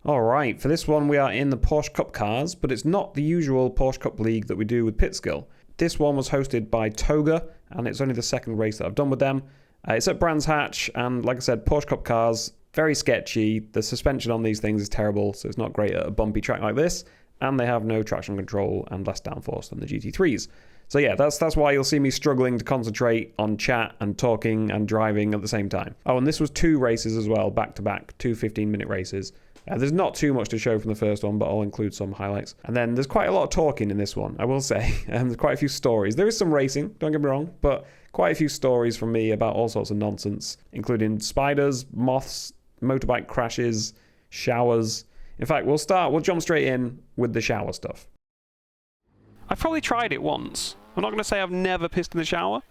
Alright, for this one we are in the Porsche Cup cars, but it's not the usual Porsche Cup League that we do with Pitskill. This one was hosted by Toga, and it's only the second race that I've done with them. It's at Brands Hatch, and like I said, Porsche Cup cars, very sketchy. The suspension on these things is terrible, so it's not great at a bumpy track like this, and they have no traction control and less downforce than the GT3s. So yeah, that's why you'll see me struggling to concentrate on chat and talking and driving at the same time. Oh, and this was 2 races as well, back-to-back, 2 15-minute races. There's not too much to show from the first one, but I'll include some highlights. And then there's quite a lot of talking in this one, I will say. There's quite a few stories. There is some racing, don't get me wrong, but quite a few stories from me about all sorts of nonsense, including spiders, moths, motorbike crashes, showers. In fact, we'll jump straight in with the shower stuff. I've probably tried it once. I'm not going to say I've never pissed in the shower,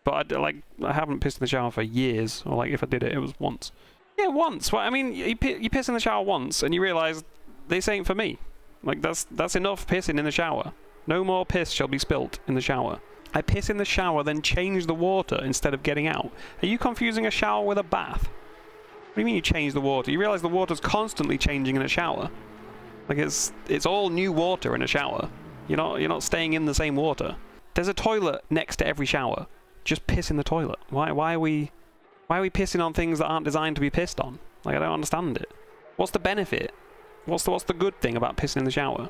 but I haven't pissed in the shower for years, or like if I did it, it was once. Yeah, once. Well, I mean, you piss in the shower once, and you realise this ain't for me. Like, that's enough pissing in the shower. No more piss shall be spilt in the shower. I piss in the shower, then change the water instead of getting out. Are you confusing a shower with a bath? What do you mean you change the water? You realise the water's constantly changing in a shower. Like, it's all new water in a shower. You're not staying in the same water. There's a toilet next to every shower. Just piss in the toilet. Why are we pissing on things that aren't designed to be pissed on? Like, I don't understand it. What's the benefit? What's the good thing about pissing in the shower?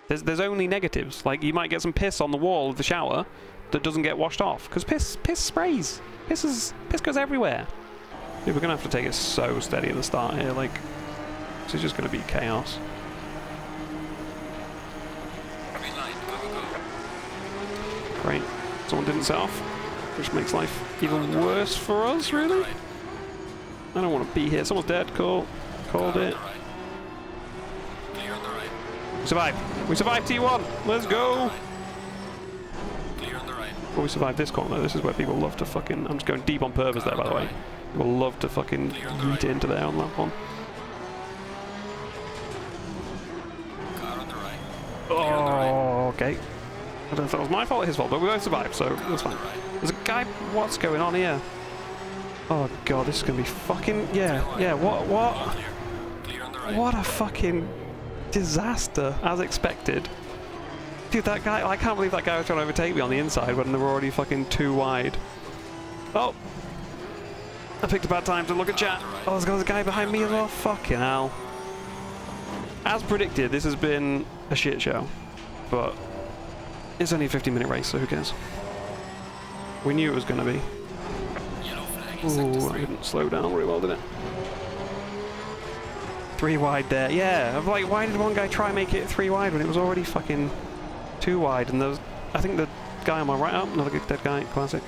There's only negatives. Like, you might get some piss on the wall of the shower that doesn't get washed off, because piss sprays. Piss goes everywhere. Dude, we're gonna have to take it so steady at the start here. Like, this is just gonna be chaos. Great. Someone didn't set off, which makes life even worse for us, really. I don't want to be here. Someone's dead. Cool. Called it. We survived. We survived T1. Let's go. Well, we survived this corner. This is where people love to fucking... I'm just going deep on purpose there, by the way. People love to fucking yeet into there on that one. Oh, okay. I don't know if that was my fault or his fault, but we both survived, so that's fine. There's a guy... What's going on here? Oh god, this is gonna be fucking... Yeah, what? What a fucking disaster, as expected. Dude, that guy... I can't believe that guy was trying to overtake me on the inside when they were already fucking too wide. Oh! I picked a bad time to look at chat. Oh, there's a guy behind me as well. Fucking hell. As predicted, this has been a shit show, but... It's only a 15-minute race, so who cares? We knew it was going to be. Ooh, I didn't slow down very well, did it? 3 wide there. Yeah, I'm like, why did one guy try and make it 3 wide when it was already fucking 2 wide? And there was, I think the guy on my right, oh, another dead guy, classic.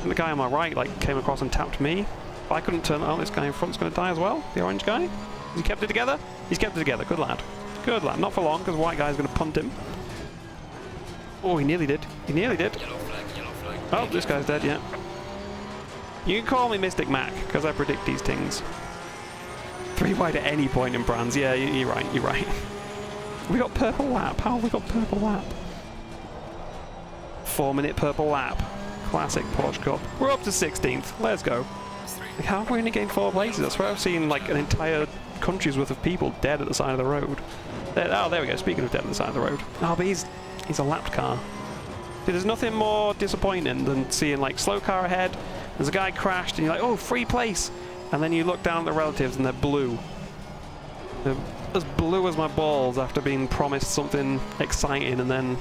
And the guy on my right, like, came across and tapped me. But I couldn't turn, oh, this guy in front's going to die as well, the orange guy. Has he kept it together? He's kept it together, good lad. Good lad, not for long, because the white guy's going to punt him. Oh, he nearly did. He nearly did. Oh, this guy's dead, yeah. You can call me Mystic Mac, because I predict these things. 3 wide at any point in Brands. Yeah, you're right, you're right. We got purple lap. How have we got purple lap? 4-minute purple lap. Classic Porsche Cup. We're up to 16th. Let's go. Like, how have we only gained 4 places? That's where I've seen, like, an entire country's worth of people dead at the side of the road. Oh, there we go. Speaking of dead at the side of the road. Oh, but he's a lapped car. Dude, there's nothing more disappointing than seeing, like, slow car ahead, there's a guy crashed, and you're like, oh, free place! And then you look down at the relatives, and they're blue. They're as blue as my balls after being promised something exciting, and then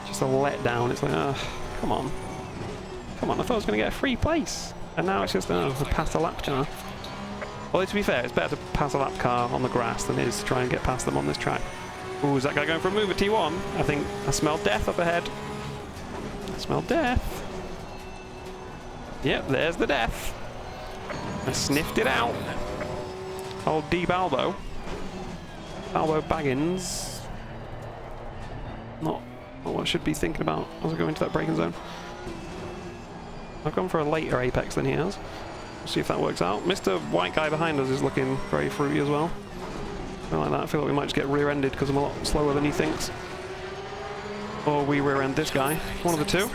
just a letdown. It's like, come on. Come on, I thought I was going to get a free place. And now it's just, past a lap car. Well, to be fair, it's better to pass a lap car on the grass than it is to try and get past them on this track. Ooh, is that guy going for a move at T1? I think I smell death up ahead. I smell death. Yep, there's the death. I sniffed it out. Old D Balbo. Balbo Baggins. Not what I should be thinking about as I go into that braking zone. I've gone for a later apex than he has. We'll see if that works out. Mr. White guy behind us is looking very fruity as well. I like that. I feel like we might just get rear-ended because I'm a lot slower than he thinks. Or we rear-end this guy. One of the two.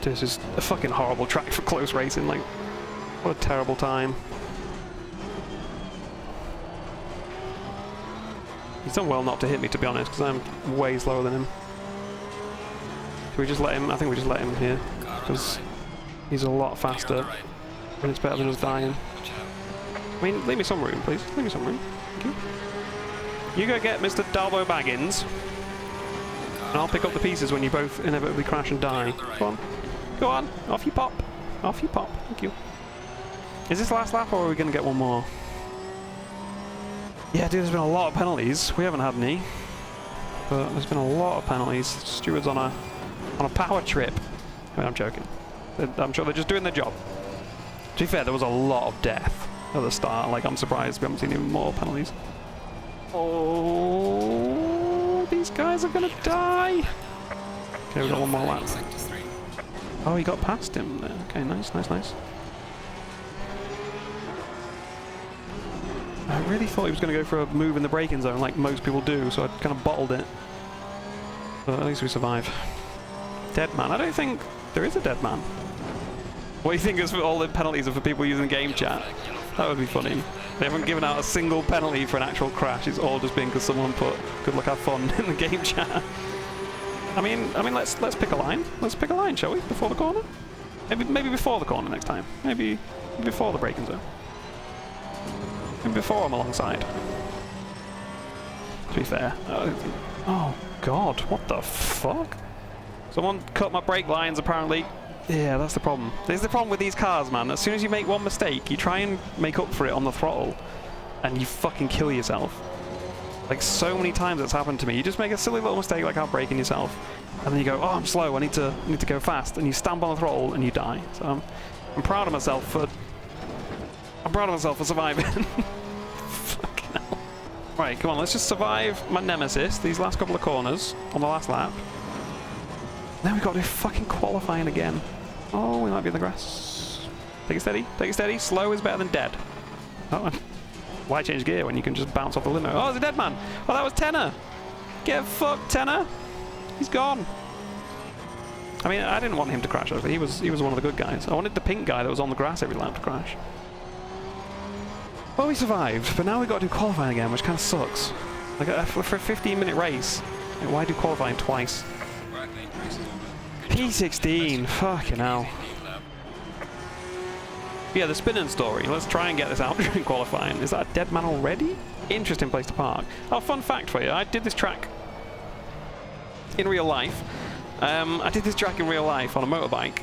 This is a fucking horrible track for close racing. Like, what a terrible time. He's done well not to hit me, to be honest, because I'm way slower than him. Can we just let him? I think we just let him here, because he's a lot faster, and it's better than us dying. I mean, leave me some room, please. Leave me some room. Thank you. You go get Mr. Dalbo Baggins, and I'll pick up the pieces when you both inevitably crash and die. Go on. Go on. Off you pop. Off you pop. Thank you. Is this the last lap, or are we going to get one more? Yeah, dude, there's been a lot of penalties. We haven't had any, but there's been a lot of penalties. Stewards on a power trip. I mean, I'm joking. I'm sure they're just doing their job. To be fair, there was a lot of death at the start. Like, I'm surprised we haven't seen even more penalties. Oh, these guys are gonna die. Okay, we've got one more lap. Oh, he got past him there. Okay, nice, nice, nice. I really thought he was going to go for a move in the braking zone like most people do, so I kind of bottled it. But at least we survive. Dead man. I don't think there is a dead man. What do you think is for all the penalties are for people using game chat? That would be funny. They haven't given out a single penalty for an actual crash. It's all just been because someone put "good luck, have fun" in the game chat. I mean, let's pick a line. Let's pick a line, shall we? Before the corner? Maybe before the corner next time. Maybe before the braking zone. Maybe before I'm alongside. To be fair. Oh God! What the fuck? Someone cut my brake lines apparently. Yeah, that's the problem. There's the problem with these cars, man. As soon as you make one mistake, you try and make up for it on the throttle, and you fucking kill yourself. Like, so many times it's happened to me. You just make a silly little mistake like outbraking yourself, and then you go, oh, I'm slow, I need to go fast, and you stamp on the throttle and you die. So I'm proud of myself for surviving. Fucking hell. Right, come on, let's just survive my nemesis, these last couple of corners on the last lap. Then we've got to do fucking qualifying again. Oh, we might be in the grass. Take it steady, take it steady. Slow is better than dead. Oh, why change gear when you can just bounce off the limo? Oh, it's a dead man. Oh, that was Tenor. Get fucked, Tenor. He's gone. I mean, I didn't want him to crash. He was one of the good guys. I wanted the pink guy that was on the grass every lap to crash. Well, we survived, but now we've got to do qualifying again, which kind of sucks. Like, for a 15-minute race, like, why do qualifying twice? P16, fucking hell. Yeah, the spinning story. Let's try and get this out during qualifying. Is that a dead man already? Interesting place to park. Oh, fun fact for you. I did this track in real life. I did this track in real life on a motorbike.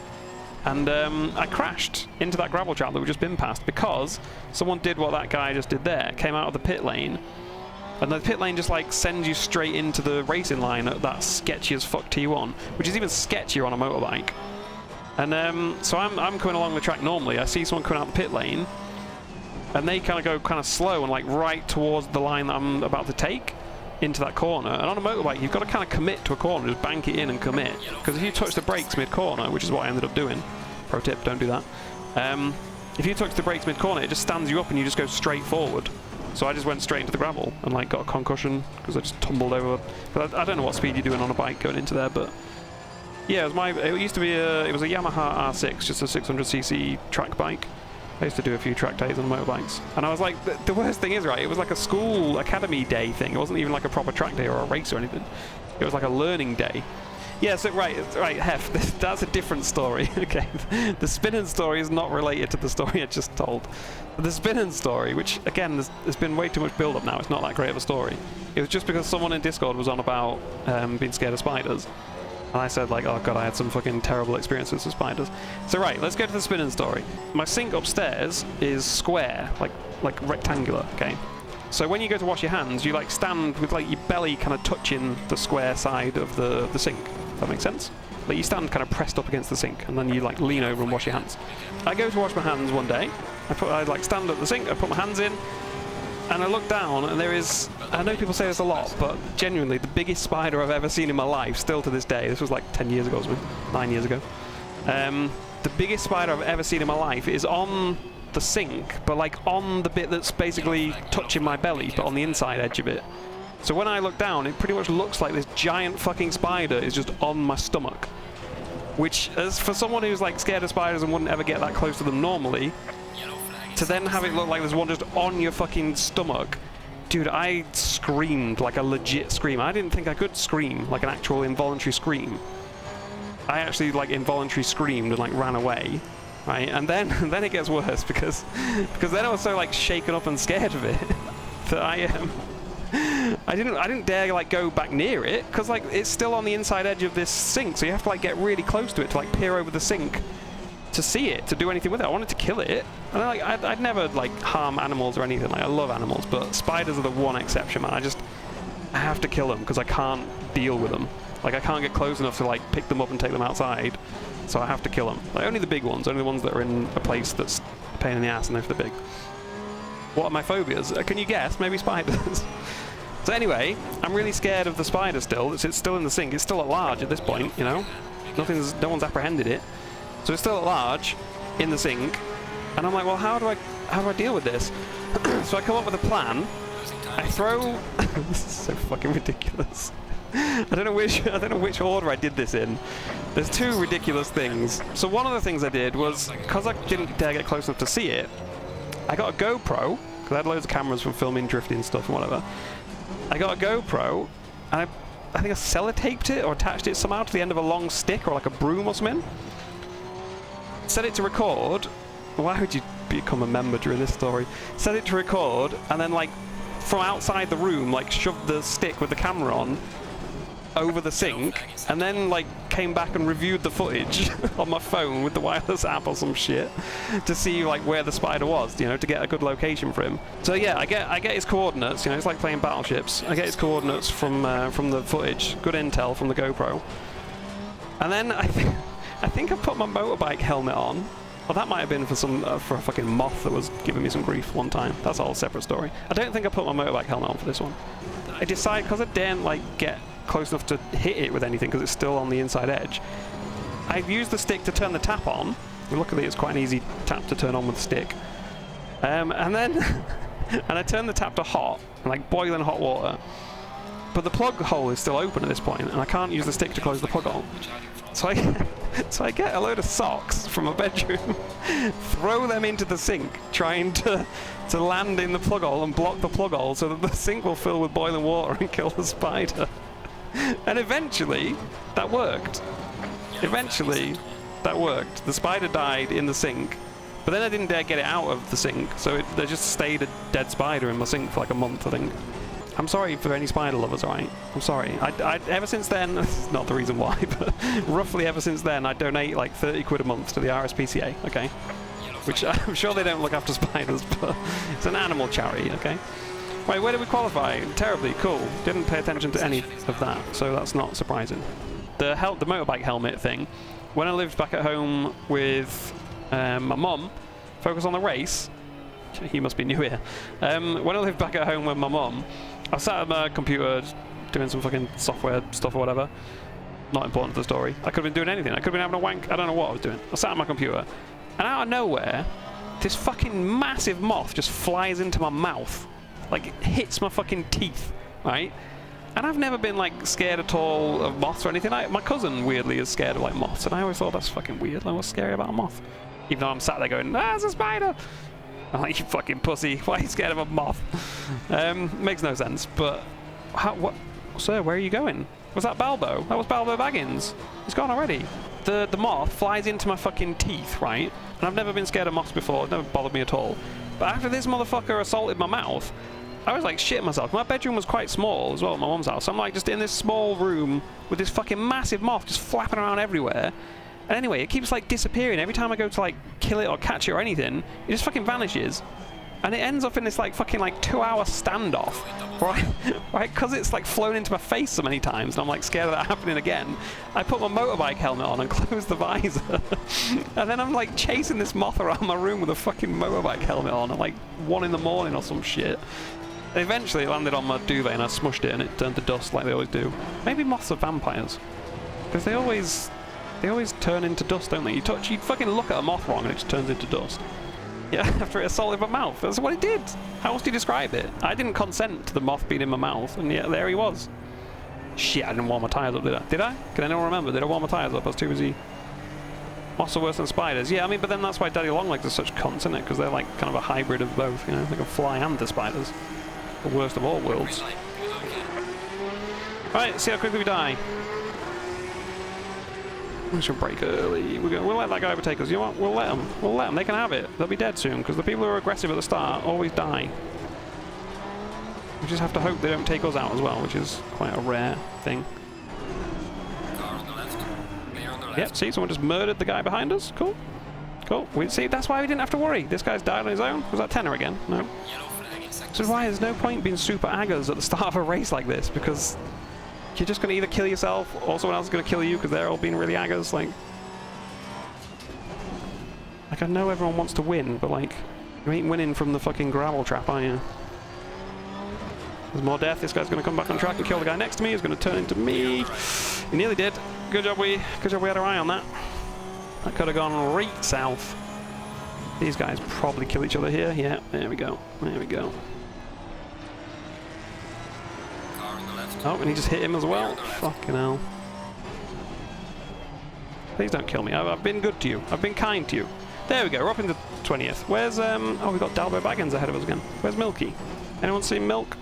And I crashed into that gravel trap that we've just been past because someone did what that guy just did there. Came out of the pit lane. And the pit lane just like sends you straight into the racing line at that sketchy as fuck T1, which is even sketchier on a motorbike. And so I'm coming along the track normally. I see someone coming out the pit lane, and they kind of go kind of slow and like right towards the line that I'm about to take into that corner. And on a motorbike, you've got to kind of commit to a corner, just bank it in and commit. Because if you touch the brakes mid-corner, which is what I ended up doing, pro tip, don't do that. If you touch the brakes mid-corner, it just stands you up and you just go straight forward. So I just went straight into the gravel and like got a concussion because I just tumbled over. But I don't know what speed you're doing on a bike going into there, but yeah, it used to be it was a Yamaha R6, just a 600cc track bike. I used to do a few track days on motorbikes, and I was like, the worst thing is, right, it was like a school academy day thing. It wasn't even like a proper track day or a race or anything. It was like a learning day. Yeah, so right, Hef, that's a different story. Okay, the spinning story is not related to the story I just told. The spinning story, which again, there's been way too much build-up now. It's not that great of a story. It was just because someone in Discord was on about being scared of spiders. And I said, like, oh god, I had some fucking terrible experiences with spiders. So right, let's go to the spinning story. My sink upstairs is square, like rectangular, okay? So when you go to wash your hands, you like stand with like your belly kind of touching the square side of the sink. Does that make sense? Like you stand kind of pressed up against the sink, and then you like lean over and wash your hands. I go to wash my hands one day. I like stand at the sink, I put my hands in, and I look down, and there is, I know people say this a lot, but genuinely the biggest spider I've ever seen in my life, still to this day. This was like 10 years ago, 9 years ago. The biggest spider I've ever seen in my life is on the sink, but like on the bit that's basically touching my belly, but on the inside edge of it. So when I look down, it pretty much looks like this giant fucking spider is just on my stomach. Which, as for someone who's like scared of spiders and wouldn't ever get that close to them normally, to then have it look like there's one just on your fucking stomach Dude, I screamed like a legit scream. I didn't think I could scream like an actual involuntary scream. I actually like involuntary screamed and like ran away, right? And then it gets worse because then I was so like shaken up and scared of it that I didn't dare like go back near it because like it's still on the inside edge of this sink, so you have to like get really close to it to like peer over the sink to see it, to do anything with it. I wanted to kill it, and then, like I'd never like harm animals or anything. Like I love animals, but spiders are the one exception, man. I have to kill them because I can't deal with them. Like I can't get close enough to like pick them up and take them outside, so I have to kill them. Like only the big ones, only the ones that are in a place that's a pain in the ass and if they're big. What are my phobias? Can you guess? Maybe spiders. So anyway, I'm really scared of the spider still. It's still in the sink. It's still at large at this point, you know. No one's apprehended it. So it's still at large in the sink, and I'm like, well, how do I deal with this? So I come up with a plan. I throw. This is so fucking ridiculous. I don't know which order I did this in. There's two ridiculous things. So one of the things I did was, because I didn't dare get close enough to see it, I got a GoPro, because I had loads of cameras from filming drifting stuff and whatever. I got a GoPro, and I think I sellotaped it or attached it somehow to the end of a long stick or like a broom or something. Set it to record. Why would you become a member during this story? Set it to record, and then like from outside the room, like shoved the stick with the camera on over the sink, and then like came back and reviewed the footage on my phone with the wireless app or some shit to see like where the spider was, you know, to get a good location for him. So yeah, I get his coordinates. You know, it's like playing battleships. I get his coordinates from the footage. Good intel from the GoPro. And then I think I put my motorbike helmet on. Well, that might have been for a fucking moth that was giving me some grief one time. That's a whole separate story. I don't think I put my motorbike helmet on for this one. I decided, because I didn't like get close enough to hit it with anything because it's still on the inside edge, I've used the stick to turn the tap on. Luckily, it's quite an easy tap to turn on with the stick. And then and I turned the tap to hot, like boiling hot water. But the plug hole is still open at this point, and I can't use the stick to close the plug hole. So I get a load of socks from my bedroom, throw them into the sink, trying to land in the plug hole and block the plug hole so that the sink will fill with boiling water and kill the spider. And eventually, that worked. The spider died in the sink, but then I didn't dare get it out of the sink, so there just stayed a dead spider in my sink for like a month, I think. I'm sorry for any spider lovers, alright? I'm sorry. I ever since then, not the reason why, but roughly ever since then, I donate like 30 quid a month to the RSPCA, okay? Which I'm sure they don't look after spiders, but it's an animal charity, okay? Wait, where did we qualify? Terribly, cool. Didn't pay attention to any of that, so that's not surprising. The motorbike helmet thing, when I lived back at home with my mum, focus on the race. He must be new here. When I lived back at home with my mum, I sat at my computer doing some fucking software stuff or whatever. Not important to the story. I could have been doing anything. I could have been having a wank. I don't know what I was doing. I sat at my computer, and out of nowhere, this fucking massive moth just flies into my mouth. Like, it hits my fucking teeth, right? And I've never been, like, scared at all of moths or anything. My cousin, weirdly, is scared of, like, moths, and I always thought that's fucking weird. Like, what's scary about a moth? Even though I'm sat there going, ah, it's a spider! I'm like, you fucking pussy, why are you scared of a moth? Makes no sense, but... what? Sir, where are you going? Was that Balbo? That was Balbo Baggins. He's gone already. The moth flies into my fucking teeth, right? And I've never been scared of moths before. It never bothered me at all. But after this motherfucker assaulted my mouth, I was like shitting myself. My bedroom was quite small as well at my mum's house. So I'm like just in this small room with this fucking massive moth just flapping around everywhere. And anyway, it keeps like disappearing. Every time I go to like kill it or catch it or anything, it just fucking vanishes. And it ends up in this like fucking like 2-hour standoff, right? Because it's like flown into my face so many times, and I'm like scared of that happening again. I put my motorbike helmet on and close the visor, and then I'm like chasing this moth around my room with a fucking motorbike helmet on at like 1 in the morning or some shit. And eventually it landed on my duvet and I smushed it and it turned to dust like they always do. Maybe moths are vampires, because they always turn into dust, don't they? You fucking look at a moth wrong and it just turns into dust. Yeah, after it assaulted my mouth. That's what it did. How else do you describe it? I didn't consent to the moth being in my mouth, and yet there he was. Shit, I didn't warm my tyres up, did I? Did I? Can anyone remember? Did I warm my tyres up? I was too busy. Moths are worse than spiders. Yeah, I mean, but then that's why Daddy Longlegs are such cunts, isn't it? Because they're like kind of a hybrid of both, you know? They can fly and they're spiders. The worst of all worlds. Alright, see how quickly we die. We should break early. We'll let that guy overtake us. You know what? We'll let them. We'll let them. They can have it. They'll be dead soon, because the people who are aggressive at the start always die. We just have to hope they don't take us out as well, which is quite a rare thing. Car on the left. Clear on the left. Yep, see, someone just murdered the guy behind us. Cool. Cool. See, that's why we didn't have to worry. This guy's died on his own. Was that Tenor again? No. Yellow flag in sector. This is why there's no point being super aggers at the start of a race like this, because you're just going to either kill yourself or someone else is going to kill you because they're all being really aggers. Like, I know everyone wants to win, but like, you ain't winning from the fucking gravel trap, are you? There's more death. This guy's going to come back on track and kill the guy next to me. He's going to turn into me. He nearly did. Good job we had our eye on that. That could have gone right south. These guys probably kill each other here. Yeah, there we go. There we go. Car on the left. Oh, and he just hit him as well. Fucking hell. Please don't kill me. I've been good to you. I've been kind to you. There we go. We're up into 20th. Where's, oh, we've got Dalbo Baggins ahead of us again. Where's Milky? Anyone seen Milk?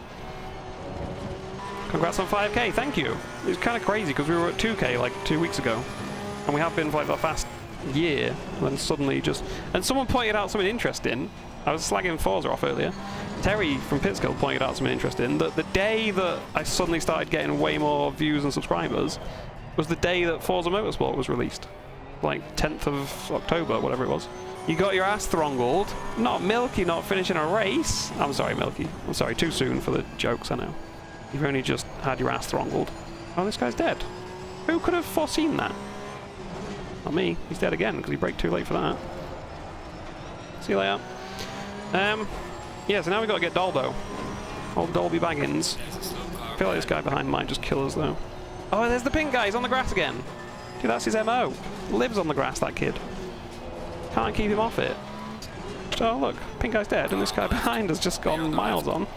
Congrats on 5k. Thank you. It's kind of crazy because we were at 2k like 2 weeks ago. And we have been for like the past year. And then suddenly just... And someone pointed out something interesting. I was slagging Forza off earlier. Terry from Pitskill pointed out something interesting. That the day that I suddenly started getting way more views and subscribers was the day that Forza Motorsport was released. Like 10th of October, whatever it was. You got your ass throttled. Not Milky not finishing a race. I'm sorry, Milky. I'm sorry, too soon for the jokes, I know. You've only just had your ass throttled. Oh, this guy's dead. Who could have foreseen that? Not me. He's dead again because he braked too late for that. See you later. Yeah, so now we've got to get Dolbo. Old Dolby Baggins. I feel like this guy behind might just kill us, though. Oh, there's the pink guy. He's on the grass again. Dude, that's his MO. Lives on the grass, that kid. Can't keep him off it. Oh, look. Pink guy's dead, and this guy behind has just gone miles on.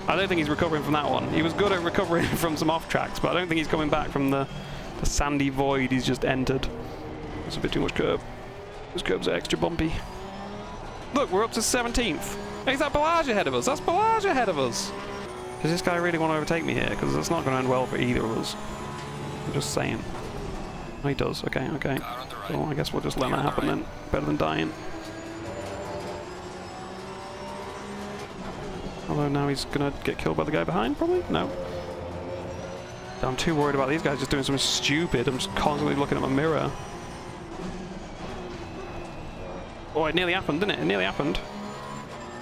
I don't think he's recovering from that one. He was good at recovering from some off tracks, but I don't think he's coming back from the sandy void he's just entered. It's a bit too much curb. Those curbs are extra bumpy. Look, we're up to 17th. Hey, is that Balaj ahead of us? That's Balaj ahead of us. Does this guy really want to overtake me here? Because that's not going to end well for either of us. I'm just saying. Oh, he does. Okay, okay. Well, I guess we'll just let that happen then. Better than dying. Although now he's going to get killed by the guy behind, probably? No. I'm too worried about these guys just doing something stupid. I'm just constantly looking at my mirror. Oh, it nearly happened, didn't it? It nearly happened.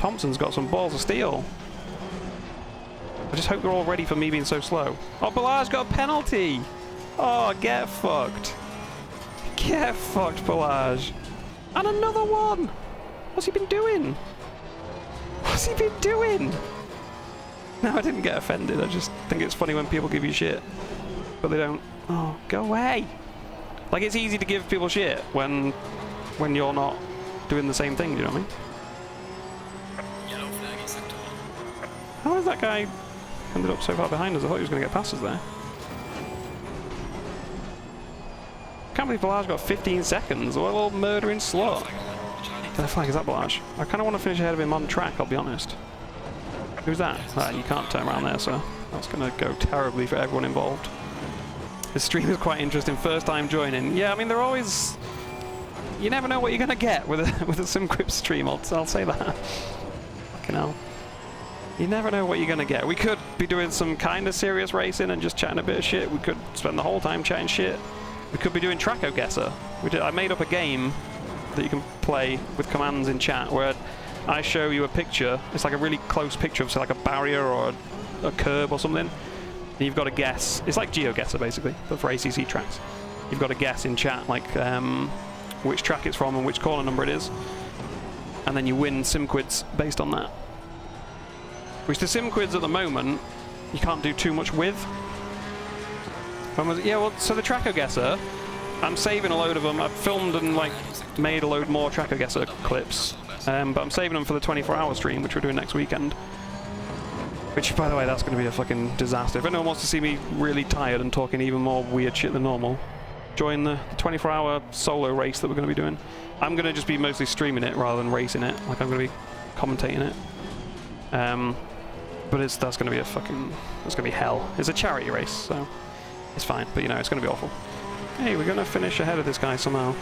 Thompson's got some balls of steel. I just hope they're all ready for me being so slow. Oh, Balaj got a penalty! Oh, get fucked. Get fucked, Balaj. And another one! What's he been doing? What's he been doing? No, I didn't get offended. I just think it's funny when people give you shit. But they don't. Oh, go away! Like, it's easy to give people shit when you're not doing the same thing, do you know what I mean? Yellow flag in sector. How has that guy ended up so far behind us? I thought he was going to get past us there. Can't believe Balaj got 15 seconds. What a little murdering slut. The flag, is that Balaj? I kind of want to finish ahead of him on track, I'll be honest. Who's that? You can't turn around there, so that's going to go terribly for everyone involved. This stream is quite interesting. First time joining. Yeah, I mean, they're always... You never know what you're going to get with a SimQuip stream, I'll say that. Fucking hell. You never know what you're going to get. We could be doing some kind of serious racing and just chatting a bit of shit. We could spend the whole time chatting shit. We could be doing Traco Guesser. I made up a game that you can play with commands in chat where I show you a picture. It's like a really close picture of, say, like a barrier or a curb or something. And you've got to guess. It's like GeoGuessr, basically, but for ACC tracks. You've got to guess in chat, like, which track it's from and which corner number it is. And then you win SimQuids based on that. Which the SimQuids at the moment, you can't do too much with. When was it? Yeah, well, so the Traco Guesser, I'm saving a load of them. I've filmed and like made a load more Traco Guesser clips. But I'm saving them for the 24-hour stream, which we're doing next weekend. Which, by the way, that's going to be a fucking disaster. If anyone wants to see me really tired and talking even more weird shit than normal, join the 24-hour solo race that we're going to be doing. I'm going to just be mostly streaming it rather than racing it. Like, I'm going to be commentating it. But that's going to be that's going to be hell. It's a charity race, so it's fine. But you know, it's going to be awful. Hey, we're going to finish ahead of this guy somehow.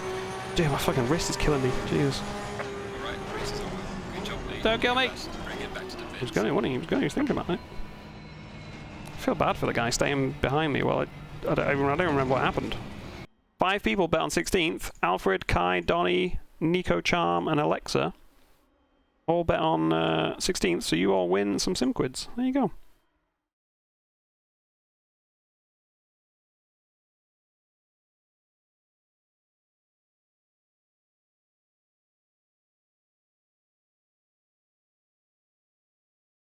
Dude, my fucking wrist is killing me. Jesus. Alright, race is over. Good job, mate. Don't kill me. Bring it back to the pit. He was going, he was thinking about it. I feel bad for the guy staying behind me. Well, I don't remember what happened. 5 people bet on 16th. Alfred, Kai, Donnie, Nico Charm, and Alexa all bet on 16th, so you all win some sim quids. There you go.